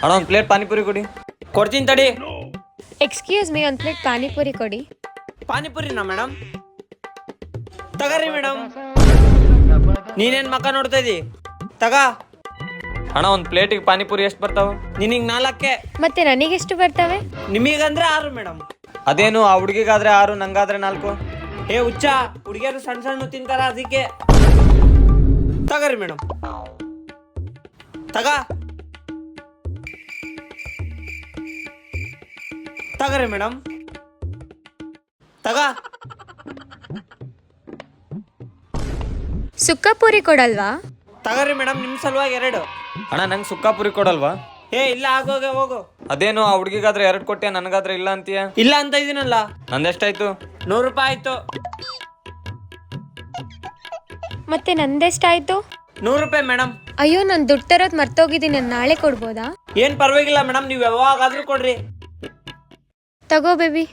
ಅಣ್ಣ ಒಂದು ಪ್ಲೇಟ್ ಪಾನಿಪುರಿ ಕೊಡಿ. ಕೊಡ್ತೀನಿ ತಡಿ. ಎಕ್ಸ್ಕ್ಯೂಸ್ ಮೀ, ಒಂದು ಪ್ಲೇಟ್ ಪಾನಿಪುರಿ ಕೊಡಿ. ಪಾನಿಪುರಿನಾ ಮೇಡಮ್? ತಗರಿ ಮೇಡಮ್. ನೀನೇನ್ ಮಕ್ಕ ನೋಡ್ತಾ ಇದ್ದಿ? ತಗ. ಅಣ್ಣ ಒಂದು ಪ್ಲೇಟಿಗೆ ಪಾನಿಪುರಿ ಎಷ್ಟು ಬರ್ತಾವ? ನಿನಗೆ 4. ಮತ್ತೆ ನನಗೆಷ್ಟು ಬರ್ತವೆ? ನಿಮಗಂದ್ರೆ 6 ಮೇಡಮ್. ಅದೇನು ಆ ಹುಡುಗಿಗಾದ್ರೆ 6 ನಂಗಾದ್ರೆ 4. ಏ ಹುಚ್ಚ, ಹುಡುಗಿಯರು ಸಣ್ಣ ಸಣ್ಣ ತಿಂತಾರ ಅದಕ್ಕೆ. ತಗರಿ ಮೇಡಮ್. ತಗ. ತಗರಿ ಮೇಡಮ್. ತಗ. ಸುಕ್ಕ ಪೂರಿ ಕೊಡಲ್ವಾ? ತಗರಿ ಮೇಡಮ್, ನಿಮ್ ಸಲುವಾಗಿ 2. ಅಣ್ಣ ನಂಗೆ ಸುಕ್ಕಾಪುರಿ ಕೊಡಲ್ವಾ? ಏ ಇಲ್ಲ, ಆಗೋಗೆ ಹೋಗು. ಅದೇನು ಆ ಹುಡುಗಿಗಾದ್ರೆ 2 ಕೊಟ್ಟೆ, ನನಗಾದ್ರೆ ಇಲ್ಲ ಅಂತೀಯ? ಇಲ್ಲ ಅಂತ ಇದೀನಲ್ಲ. ನಂದೆಷ್ಟಾಯ್ತು? 100 ರೂಪಾಯಿ ಆಯ್ತು. ಮತ್ತೆ ನಂದೆಷ್ಟಾಯ್ತು? 100 ರೂಪಾಯಿ ಮೇಡಮ್. ಅಯ್ಯೋ, ನಾನು ದುಡ್ಡು ತರೋದು ಮರ್ತೋಗಿದ್ದೀನಿ, ನಾನು ನಾಳೆ ಕೊಡ್ಬೋದಾ? ಏನ್ ಪರವಾಗಿಲ್ಲ ಮೇಡಮ್, ನೀವು ಯಾವಾಗಾದ್ರೂ ಕೊಡ್ರಿ. ತಗೋ ಬೇಬಿ.